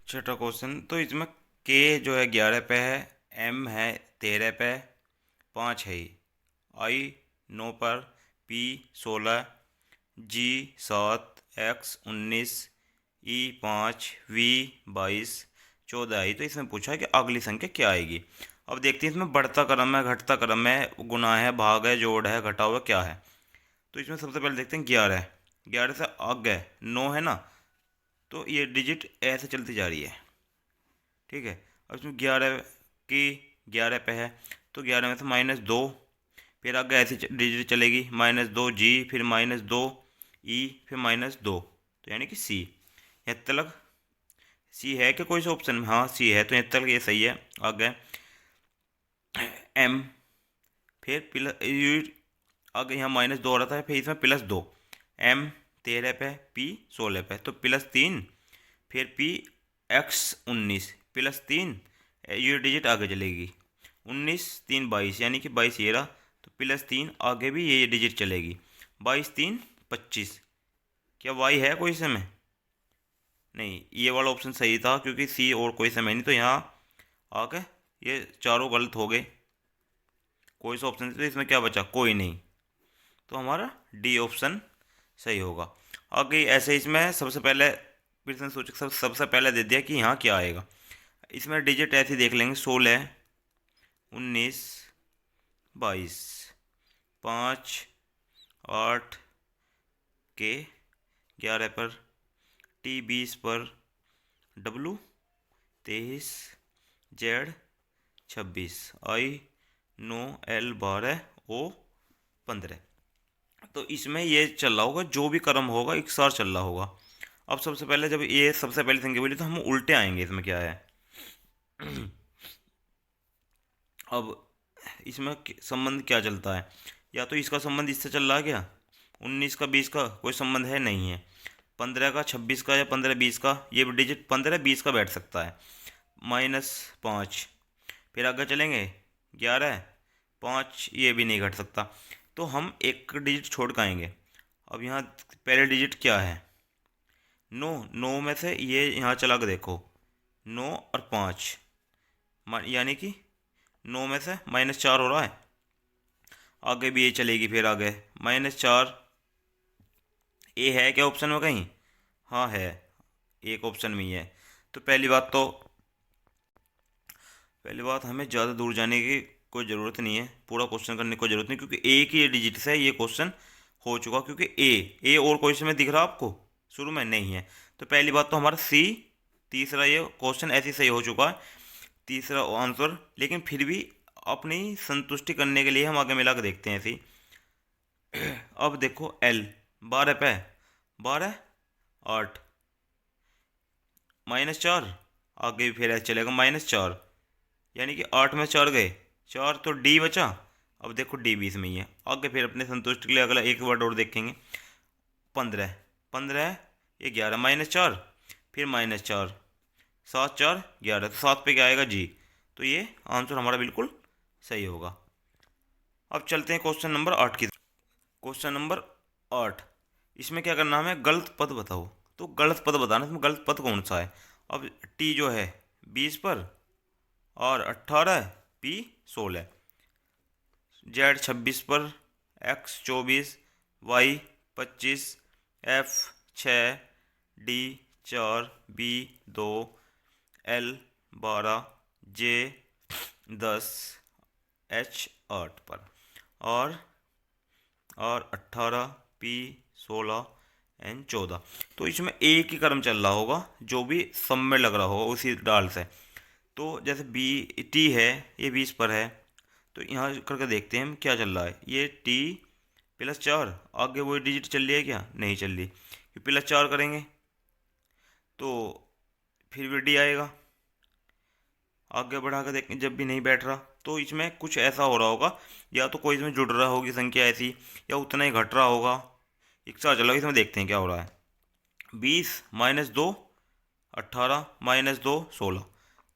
छठा क्वेश्चन। तो इसमें के जो है 11 पे है, एम है 13 पे, 5 है ही, आई 9 पर, P 16, G 7, X 19, E 5, V 22, 14 I. तो इसमें पूछा है कि अगली संख्या क्या आएगी। अब देखते हैं इसमें बढ़ता क्रम है, घटता क्रम है, गुणा है, भाग है, जोड़ है, घटा हुआ क्या है। तो इसमें सबसे पहले देखते हैं 11। 11 से आगे 9 है ना, तो ये डिजिट ऐसे चलती जा रही है। ठीक है। अब इसमें 11 की 11 पे है, तो 11 में से -2, फिर आगे ऐसी डिजिट चलेगी, -2 जी, फिर -2 ई, फिर -2, तो यानी कि सी। यहाँ तक सी है कि कोई सा ऑप्शन में? हाँ सी है, तो यहाँ तक ये सही है। आगे एम, फिर प्लस, आगे यहाँ -2 हो रहा था, फिर इसमें +2, एम 13 पे, पी 16 पे, तो +3, फिर पी एक्स 19, +3, ये डिजिट आगे चलेगी, 19 3 22, यानी कि 22 ये रहा, तो +3 आगे भी ये डिजिट चलेगी, 22 3 25। क्या वाई है कोई समय? नहीं, ये वाला ऑप्शन सही था क्योंकि सी और कोई समय नहीं, तो यहाँ आके ये चारों गलत हो गए। कोई सा ऑप्शन, तो इसमें क्या बचा? कोई नहीं, तो हमारा डी ऑप्शन सही होगा। आगे ऐसे इसमें सबसे पहले प्रश्न सूचक सबसे पहले दे दिया कि यहाँ क्या आएगा। इसमें डिजिट ऐसे देख लेंगे, 16, 19, 22, 5, 8 के 11 पर, टी 20 पर, डब्लू 23, जेड 26, आई 9, एल 12, ओ 15। तो इसमें ये चल रहा होगा, जो भी क्रम होगा एक साथ चल रहा होगा। अब सबसे पहले जब ये सबसे पहली संख्या बोली तो हम उल्टे आएंगे। इसमें क्या है? अब इसमें संबंध क्या चलता है? या तो इसका संबंध इससे चल रहा है क्या? 19 का 20 का कोई संबंध है नहीं है। 15 का 26 का या 15 20 का, ये डिजिट 15 20 का बैठ सकता है। -5, फिर आगे चलेंगे 11, 5, ये भी नहीं घट सकता। तो हम एक डिजिट छोड़ के आएंगे। अब यहाँ पहले डिजिट क्या है? 9। 9 में से ये यहाँ चला के देखो, 9 और 5, यानी कि 9 में से -4 हो रहा है। आगे भी ये चलेगी, फिर आगे -4, ए है क्या ऑप्शन में कहीं? हाँ है, एक ऑप्शन में ही है। तो पहली बात हमें ज़्यादा दूर जाने की कोई ज़रूरत नहीं है, पूरा क्वेश्चन करने की कोई ज़रूरत नहीं, क्योंकि ए की ये डिजिट से ये क्वेश्चन हो चुका। क्योंकि ए और कोई में दिख रहा आपको शुरू में नहीं है। तो पहली बात तो हमारा सी, तीसरा ये क्वेश्चन ऐसे सही हो चुका है, तीसरा आंसर। लेकिन फिर भी अपनी संतुष्टि करने के लिए हम आगे मिला के देखते हैं ऐसी। अब देखो एल 12 पे, 12 8, -4, आगे भी फिर ऐसे चलेगा -4, यानी कि 8 में 4 गए, 4, तो डी बचा। अब देखो डी 20 में ही है। आगे फिर अपने संतुष्टि के लिए अगला एक वर्ड और देखेंगे, 15, 15 ये 11, -4, फिर -4, 7 4 11, तो 7 पे क्या आएगा? जी। तो ये आंसर हमारा बिल्कुल सही होगा। अब चलते हैं क्वेश्चन नंबर 8 की। क्वेश्चन नंबर 8, इसमें क्या करना है? हमें गलत पद बताओ। तो गलत पद बताना, इसमें गलत पद कौन सा है? अब टी जो है 20 पर और 18, पी 16, जेड 26 पर, X 24, Y 25, F 6, D 4, B 2, L 12, J 10, H 8 पर, और 18, पी 16, एन 14। तो इसमें एक ही क्रम चल रहा होगा, जो भी सम में लग रहा होगा उसी डाल से। तो जैसे बी टी है, ये 20 पर है, तो यहाँ करके देखते हैं हम क्या चल रहा है। ये टी +4, आगे वही डिजिट चल रही है क्या? नहीं चल रही। +4 करेंगे तो फिर भी डी आएगा। आगे बढ़ा कर देखें, जब भी नहीं बैठ रहा, तो इसमें कुछ ऐसा हो रहा होगा, या तो कोई इसमें जुड़ रहा होगी संख्या ऐसी, या उतना ही घट रहा होगा। एक साथ चलो इसमें देखते हैं क्या हो रहा है। 20 -2 18, -2 16,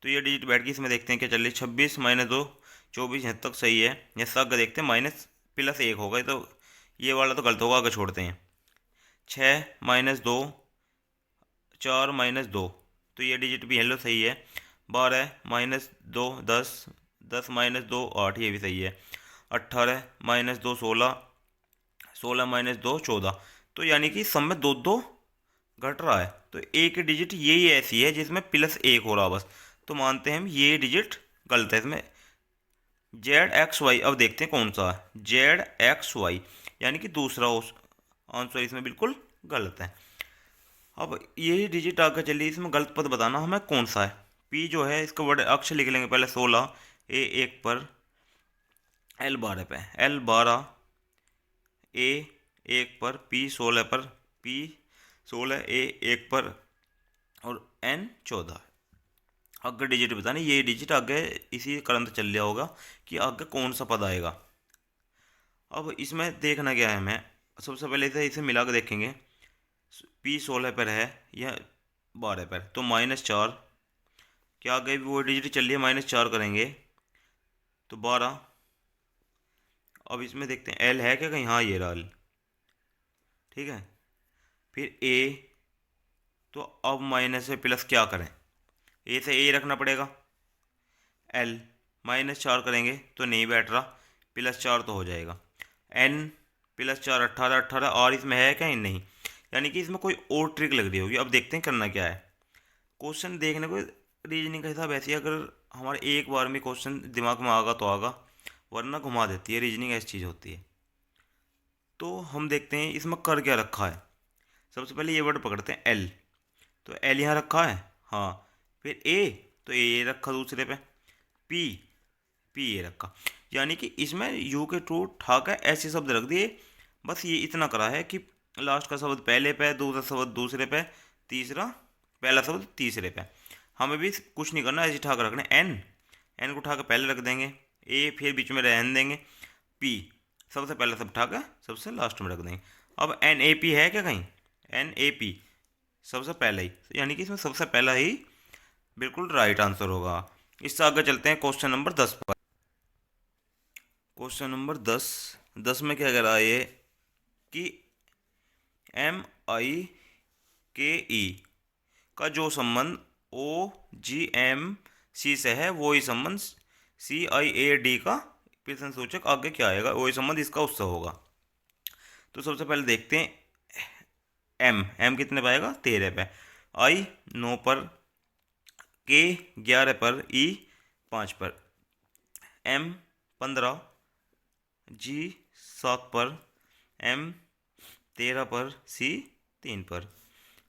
तो ये डिजिट बैठ गई। इसमें देखते हैं क्या चल रही है। 26 -2 24, यहाँ तक सही है। यहाँ से आगे देखते हैं, +1 होगा, तो ये वाला तो गलत होगा, आगे छोड़ते हैं। 6 -2 4 -2, तो ये डिजिट भी हेलो सही है। 12 माइनस 2 10, 10 माइनस 2 8, ये भी सही है। 18 माइनस 2 16, 16 माइनस 2 14। तो यानी कि सब में दो दो घट रहा है, तो एक डिजिट यही ऐसी है जिसमें प्लस एक हो रहा बस। तो मानते हैं हम ये डिजिट गलत है इसमें। जेड एक्स वाई, अब देखते हैं कौन सा है। जेड एक्स वाई यानी कि दूसरा आंसर इसमें बिल्कुल गलत है। अब यही डिजिट आगे चलिए, इसमें गलत पद बताना हमें कौन सा है। पी जो है इसका वर्ड अक्षर लिख लेंगे पहले। 16 ए 1 पर, एल 12 पे, एल 12 ए 1 पर, पी 16 पर, पी 16 ए 1 पर, और एन 14। आगे डिजिट बताने, ये डिजिट आगे इसी क्रम से चल रहा होगा कि आगे कौन सा पद आएगा। अब इसमें देखना क्या है हमें, सबसे पहले इसे मिला के देखेंगे। पी 16 पर है या 12 पर, तो -4, क्या आगे भी वो डिजिट चल रही है, -4 करेंगे तो 12। अब इसमें देखते हैं एल है क्या कहीं, हाँ ये रहा एल, ठीक है। फिर ए, तो अब माइनस से प्लस क्या करें, ए से ए रखना पड़ेगा। एल -4 करेंगे तो नहीं बैठ रहा, +4 तो हो जाएगा। एन +4 18 18, और इसमें है क्या नहीं, यानी कि इसमें कोई और ट्रिक लग रही होगी। अब देखते हैं करना क्या है। क्वेश्चन देखने को रीजनिंग का हिसाब ऐसे ही, अगर हमारे एक बार में क्वेश्चन दिमाग में आगा तो आगा, वरना घुमा देती है रीजनिंग, ऐसी चीज़ होती है। तो हम देखते हैं इसमें कर क्या रखा है। सबसे पहले ये वर्ड पकड़ते हैं एल, तो एल यहाँ रखा है, हाँ। फिर ए, तो ए रखा दूसरे पे। पी, पी ए रखा, यानी कि इसमें यू के टू ठाका ऐसे शब्द रख दिए। बस ये इतना करा है कि लास्ट का शब्द पहले पे, दूसरा शब्द दूसरे पे, तीसरा पहला शब्द तीसरे पे। हमें भी कुछ नहीं करना, ऐसे ठाक रखना। एन, एन को उठा के पहले रख देंगे, ए फिर बीच में रहने देंगे, पी सबसे पहले सब उठा के सबसे लास्ट में रख देंगे। अब एन ए पी है क्या कहीं, एन ए पी सबसे पहले ही, यानी कि इसमें सबसे पहला ही बिल्कुल राइट आंसर होगा। इससे आगे चलते हैं क्वेश्चन नंबर 10 पर। क्वेश्चन नंबर 10, 10 में क्या कह रहा है ये कि MIKE का जो संबंध OGMC से है वही संबंध CIAD का प्रश्न सूचक आगे क्या आएगा, वही संबंध इसका उससे होगा। तो सबसे पहले देखते हैं एम कितने पाएगा, 13 पे, आई 9 पर, के 11 पर, ई 5 पर, एम 15, जी 7 पर, एम 13 पर, सी 3 पर,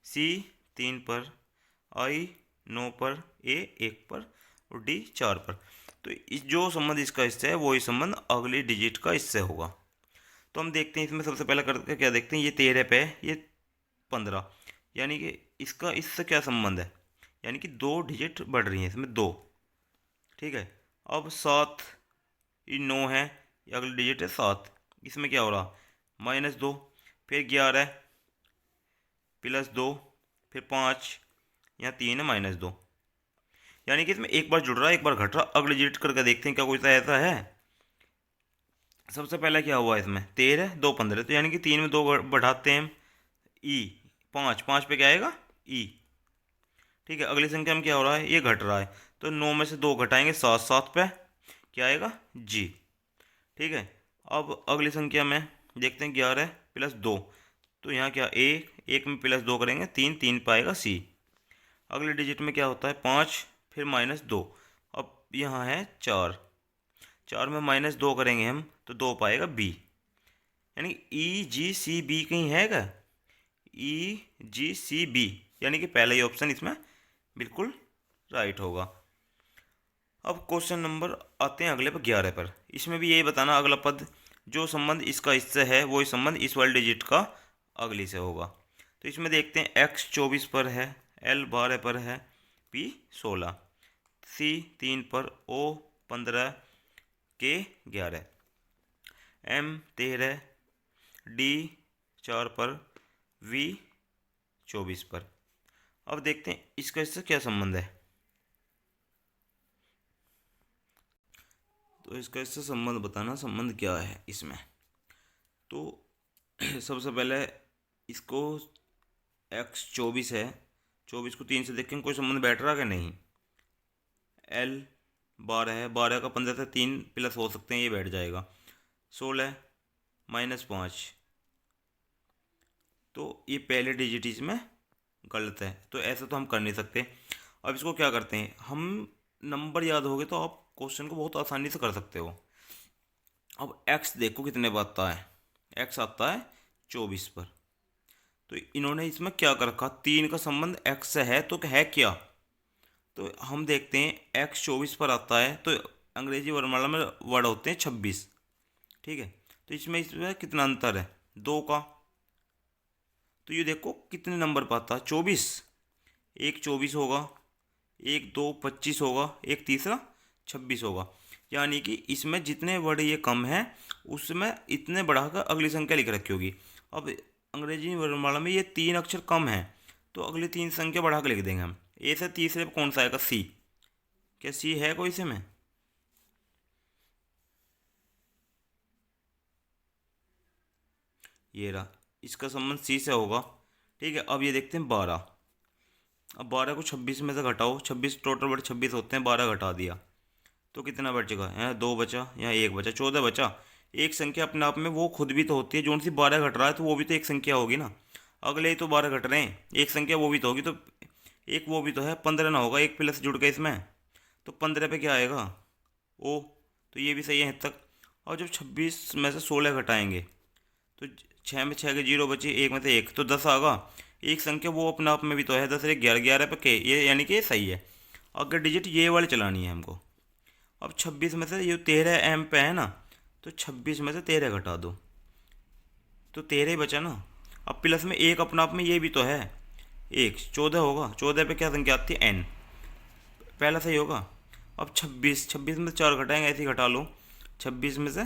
सी 3 पर, आई 9 पर, ए 1 पर, और डी 4 पर। तो इस जो संबंध इसका इससे है वही संबंध अगली डिजिट का इससे होगा। तो हम देखते हैं इसमें सबसे पहला करके क्या देखते हैं, ये 13 पे, ये 15, यानी कि इसका इससे क्या संबंध है, यानी कि दो डिजिट बढ़ रही हैं इसमें, दो, ठीक है। अब 7, ये 9 है, ये अगली डिजिट है 7, इसमें क्या हो रहा, -2, फिर 11 +2, फिर 5, यहाँ 3 है -2, यानी कि इसमें एक बार जुड़ रहा है एक बार घट रहा। अगली डिजिट करके देखते हैं क्या कोई सा ऐसा है। सबसे पहले क्या हुआ इसमें, 13 2 15, तो यानी कि 3 में 2 बढ़ाते हैं, ई 5, 5 पे क्या आएगा, ई, ठीक है। अगली संख्या में क्या हो रहा है, ये घट रहा है, तो 9 में से 2 घटाएंगे, 7, 7 पे क्या आएगा, जी, ठीक है। अब अगली संख्या में देखते हैं 11 +2, तो यहाँ क्या, एक में +2 करेंगे, 3, 3 पाएगा सी। अगले डिजिट में क्या होता है, 5 फिर -2, अब यहाँ है 4, 4 में -2 करेंगे हम तो 2 पाएगा बी, यानी EGCB कहीं है क्या, EGCB, यानी कि पहला ही ऑप्शन इसमें बिल्कुल राइट होगा। अब क्वेश्चन नंबर आते हैं अगले पर 11 पर। इसमें भी यही बताना, अगला पद जो संबंध इसका इससे है वही संबंध इस वाले डिजिट का अगली से होगा। तो इसमें देखते हैं x 24 पर है, l 12 पर है, p 16, c 3 पर, o 15, k 11, m 13, d 4 पर, v 24 पर। अब देखते हैं इसका इससे क्या संबंध है। तो इसका इससे संबंध बताना, संबंध क्या है इसमें। तो सबसे पहले इसको x 24 है 24 को 3 से देखेंगे कोई संबंध बैठ रहा कि नहीं। L 12 है, 12 का 15 से 3 प्लस हो सकते हैं, ये बैठ जाएगा। 16 -5, तो ये पहले डिजिट इसमें गलत है, तो ऐसा तो हम कर नहीं सकते। अब इसको क्या करते हैं हम, नंबर याद हो गए तो आप क्वेश्चन को बहुत आसानी से कर सकते हो। अब x देखो कितने पर आता है, x आता है 24 पर। तो इन्होंने इसमें क्या कर रखा, 3 का संबंध x से है, तो है क्या, तो हम देखते हैं x 24 पर आता है, तो अंग्रेजी वर्णमाला में वर्ड होते हैं 26, ठीक है। तो इसमें कितना अंतर है, 2 का। तो ये देखो कितने नंबर पर आता है, 24, एक 24 होगा, एक 2 25 होगा, एक तीसरा 26 होगा। यानी कि इसमें जितने वर्ड ये कम है उसमें इतने बढ़ाकर अगली संख्या लिख रखी होगी। अब अंग्रेजी वर्णमाला में ये 3 अक्षर कम है, तो अगली 3 संख्या बढ़ा कर लिख देंगे हम। ए से तीसरे पे कौन सा आएगा, सी। क्या सी है कोई से में, ये रहा, इसका संबंध सी से होगा, ठीक है। अब ये देखते हैं 12। अब 12 को 26 में से घटाओ, 26 टोटल वर्ड 26 होते हैं, 12 घटा दिया तो कितना बच चुका है, यहाँ 2 बचा, यहाँ 1 बचा, 14 बचा। एक संख्या अपने आप में वो खुद भी तो होती है, जो सी 12 घट रहा है तो वो भी तो एक संख्या होगी ना। अगले ही तो 12 घट रहे हैं, एक संख्या वो भी तो होगी, तो एक वो भी तो है, 15 ना होगा, एक प्लस जुड़ गया इसमें, तो 15 पे क्या आएगा, ओ। तो ये भी सही है तक। और जब 26 में से 16 घटाएंगे तो 6 में 6 के 0 बचे, एक में से 1, तो 10 आगा। एक संख्या वो अपने आप में भी तो है, 10 एक 11, 11 पे के, ये यानी कि ये सही है। अगर डिजिट ये वाली चलानी है हमको। अब 26 में से ये 13 एम पे है ना, तो 26 में से 13 घटा दो तो 13 ही बचा ना। अब प्लस में एक अपने आप में ये भी तो है, एक 14 होगा, 14 पे क्या संख्या आती है, एन, पहला सही होगा। अब 26 में से 4 घटाएंगे, ऐसे ही घटा लो, 26 में से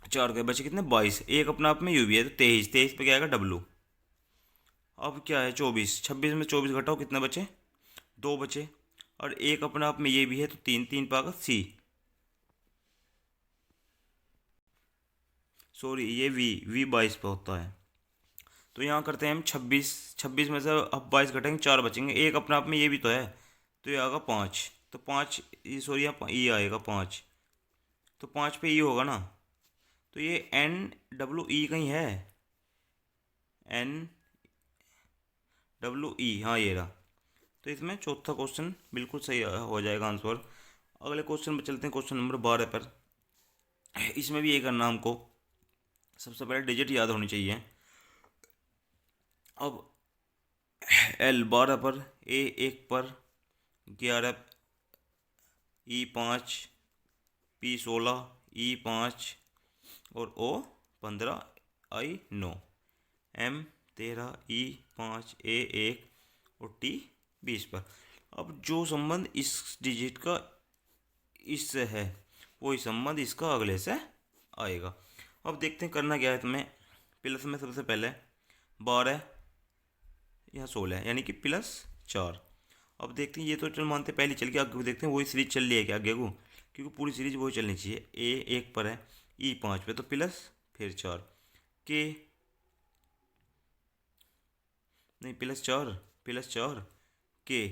4 गए, बचे कितने, 22, एक अपने आप में यू भी है, तो 23, 23 पे क्या आएगा, डब्लू। अब क्या है 24, 26 में 24 घटाओ, कितने बचे, 2 बचे, और एक अपने आप में ये भी है, तो 3, 3 पे आएगा सी, सॉरी ये वी 22 पे होता है। तो यहाँ करते हैं हम 26, 26 में से अब 22 घटेंगे, 4 बचेंगे, एक अपने आप में ये भी तो है, तो ये आएगा 5, तो 5, ये सॉरी यहाँ ई आएगा 5, तो 5 पे ई होगा ना। तो ये एन डब्ल्यू ई कहीं है, एन डब्ल्यू ई, हाँ ये रहा। तो इसमें चौथा क्वेश्चन बिल्कुल सही हो जाएगा आंसर। अगले क्वेश्चन पर चलते हैं, क्वेश्चन नंबर 12 पर। इसमें भी ये करना हमको, सबसे पहले डिजिट याद होनी चाहिए। अब एल 12 पर, ए 1 पर, 11 ई 5, पी 16, ई 5 और ओ 15, आई 9, एम 13, ई 5, ए 1 और टी 20 पर। अब जो संबंध इस डिजिट का इससे है वही संबंध इसका अगले से आएगा। अब देखते हैं करना क्या है तुम्हें। प्लस में सबसे पहले 12 या 16 यानी कि +4। अब देखते हैं, ये तो चल मानते पहले चल के, आगे को देखते हैं वही सीरीज चल रही है क्या आगे को, क्योंकि पूरी सीरीज वही चलनी चाहिए। ए 1 पर है, ई 5 पे, तो प्लस फिर 4, के नहीं +4 के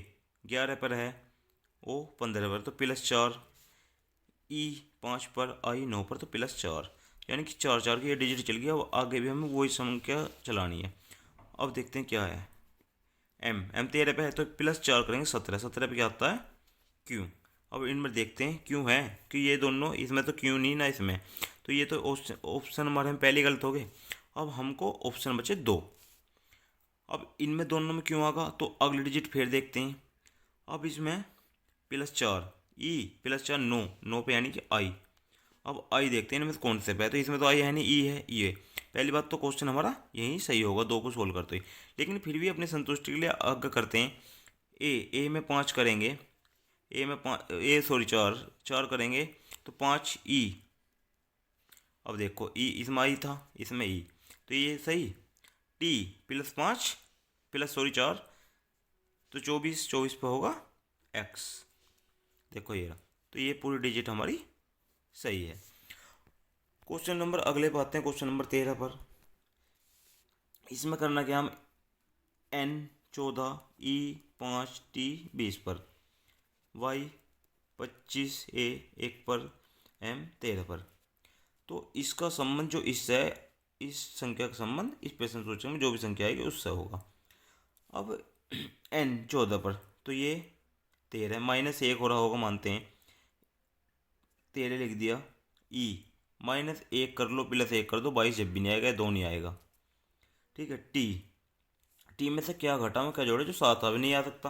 11 पर है, ओ 15 पर, तो +4, ई 5 पर, आई 9 पर, तो +4, यानी कि 4 4 की ये डिजिट चल गया। अब आगे भी हमें वही संख्या चलानी है। अब देखते हैं क्या है, एम 13 पे है, तो +4 करेंगे, 17, 17 पे क्या आता है, क्यू। अब इनमें देखते हैं क्यों है, कि ये दोनों, इसमें तो क्यों नहीं ना इसमें, तो ये तो ऑप्शन हमारे में पहले गलत हो गए। अब हमको ऑप्शन बचे 2। अब इनमें दोनों में क्यों आगा, तो अगली डिजिट फिर देखते हैं। अब इसमें +4 ई, +4 9, 9 पे यानी कि आई। अब आई देखते हैं इनमें से कौन से पे है, तो इसमें तो आई है नहीं, ई है, ये पहली बात तो क्वेश्चन हमारा यही सही होगा, 2 को सोल्व करते ही। लेकिन फिर भी अपने संतुष्टि के लिए आगे करते हैं। ए में 5 करेंगे, ए में 5, ए सॉरी 4 4 करेंगे, तो 5 ई। अब देखो ई इसमें आई था, इसमें ई, तो ये सही। टी +5 प्लस सॉरी 4, तो 24, 24 पे होगा एक्स। देखो ये रहा, तो ये पूरी डिजिट हमारी सही है। क्वेश्चन नंबर अगले पे आते हैं, क्वेश्चन नंबर 13 पर। इसमें करना क्या, हम एन 14 ई 5 टी 20 पर, वाई 25 ए 1 पर, एम 13 पर। तो इसका संबंध जो इससे है, इस संख्या का संबंध इस प्रश्न सूची में जो भी संख्या आएगी उससे होगा। अब एन 14 पर, तो ये 13 माइनस 1 हो रहा होगा, मानते हैं 13 लिख दिया। ई माइनस 1 कर लो, प्लस 1 कर दो, 22 जब भी नहीं आएगा, 2 नहीं आएगा। ठीक है। टी में से क्या घटा में क्या जोड़े, जो 7 अभी नहीं आ सकता।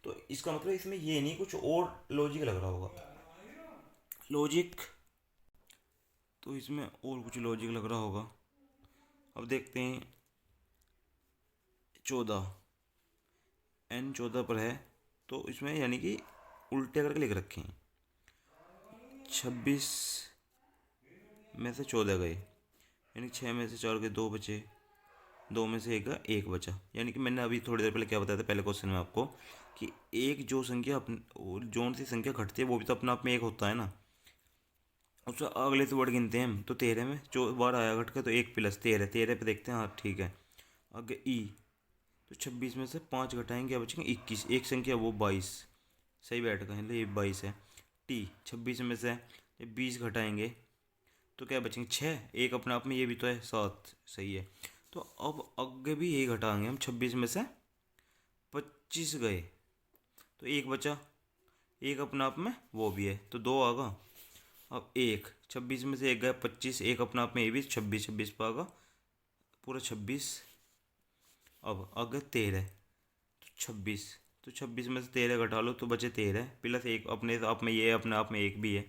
तो इसका मतलब इसमें ये नहीं, कुछ और लॉजिक लग रहा होगा। लॉजिक तो इसमें और कुछ लॉजिक लग रहा होगा। अब देखते हैं 14 एन 14 पर है, तो इसमें यानी कि उल्टे करके लिख रखे हैं। 26 में से 14 गए, यानी 6 में से 4 गए, 2 बचे, 2 में से 1 का 1 बचा। यानी कि मैंने अभी थोड़ी देर पहले क्या बताया था पहले क्वेश्चन में आपको, कि एक जो संख्या अपने जोन सी संख्या घटती है वो भी तो अपने आप में एक होता है ना, उससे अगले से वर्ड गिनते हैं हम। तो 13 में जो बार आया घट के, तो 1 प्लस 13, 13 पे देखते हैं, हाँ ठीक है। आगे ई, तो 26 में से 5 घटाएंगे, क्या बचेंगे 21, एक संख्या वो 22, सही बैठ गए, ये 22 है। टी 26 में से 20 घटाएंगे तो क्या बचेंगे 6, एक अपने आप में ये भी तो है 7, सही है। तो अब आगे भी यही घटाएंगे हम, 26 में से 25 गए तो 1 बचा, एक अपने आप में वो भी है, तो 2 आगा। अब 1 26 में से 1 गया, 25, एक अपने आप में ये भी 26, 26 पे आगा पूरा 26। अब आगे 13, तो 26, तो 26 में से 13 घटा लो तो बचे 13, प्लस 1 अपने आप में ये अपने आप में 1 भी है,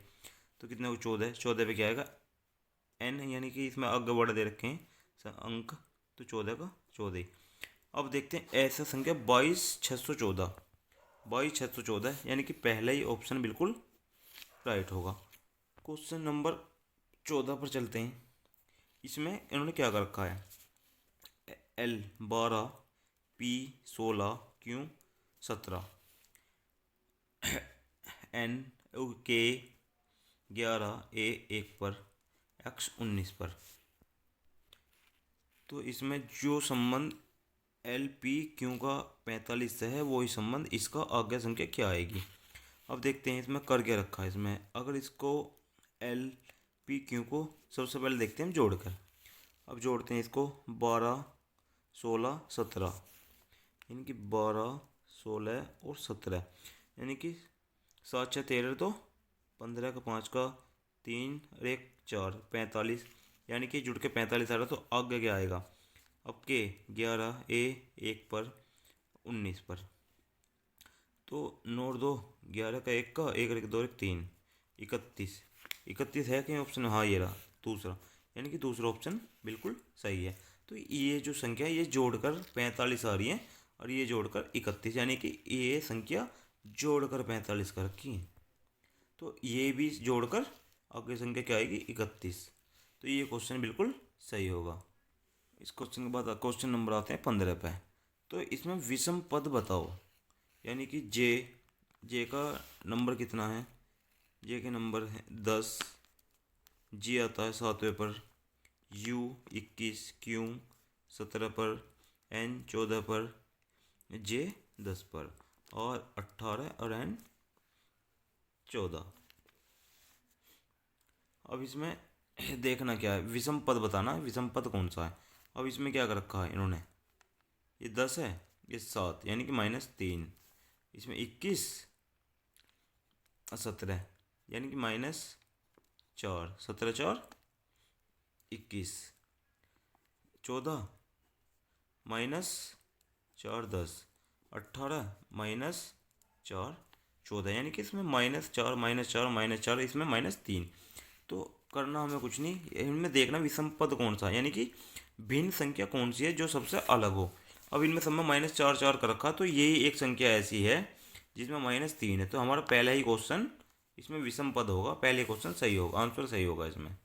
तो कितना वो 14, 14 पे क्या आएगा एन, यानी कि इसमें आगे वर्ड दे रखे हैं अंक, तो 14 का 14। अब देखते हैं ऐसा संख्या 22,614, 22,614, यानी कि पहला ही ऑप्शन बिल्कुल राइट होगा। क्वेश्चन नंबर 14 पर चलते हैं। इसमें इन्होंने क्या कर रखा है, एल 12, पी 16, क्यू 17, एन के 11, ए 1 पर, एक्स 19 पर। तो इसमें जो संबंध एल पी क्यू का 45 से है वही संबंध इसका आगे संख्या क्या आएगी। अब देखते हैं इसमें कर क्या रखा है। इसमें अगर इसको एल पी क्यू को सबसे पहले देखते हैं हम जोड़कर। अब जोड़ते हैं इसको 12, 16, 17, यानी कि 12, 16 और 17, यानी कि 7 6 13, तो 15 का 5 का 3 और 1 4, 45, यानी कि जुड़ के 45 आ रहा, तो आगे क्या आएगा। अब के 11, ए 1 पर, 19 पर, तो 9 2 11 का 1 का 1 1 2 1 3, 31, 31 है कहीं ऑप्शन, हाँ ये रहा दूसरा, यानी कि दूसरा ऑप्शन बिल्कुल सही है। तो ये जो संख्या ये जोड़कर 45 आ रही है और ये जोड़कर 31, यानी कि ये संख्या जोड़कर 45 कर रखी है, तो ये भी जोड़कर आगे संख्या क्या आएगी 31। तो ये क्वेश्चन बिल्कुल सही होगा। इस क्वेश्चन के बाद क्वेश्चन नंबर आते हैं 15 पे। तो इसमें विषम पद बताओ, यानी कि जे का नंबर कितना है, जे के नंबर है 10, जी आता है 7वें पर, यू 21, क्यू 17 पर, एन 14 पर, जे 10 पर, और 18 और एन 14। अब इसमें देखना क्या है, विषम पद बताना है, विषम पद कौन सा है। अब इसमें क्या कर रखा है इन्होंने, ये 10 है, ये 7, यानी कि -3, इसमें 21 और 17, यानी कि -4, 17 4 21, 14 -4 10, 18 -4 14, यानी कि इसमें -4 -4 इसमें -3। तो करना हमें कुछ नहीं, इनमें देखना विषम पद कौन सा है, यानी कि भिन्न संख्या कौन सी है जो सबसे अलग हो। अब इनमें सब में -4 4 कर रखा, तो यही एक संख्या ऐसी है जिसमें -3 है, तो हमारा पहला ही क्वेश्चन इसमें विषम पद होगा, पहले क्वेश्चन सही होगा, आंसर सही होगा इसमें।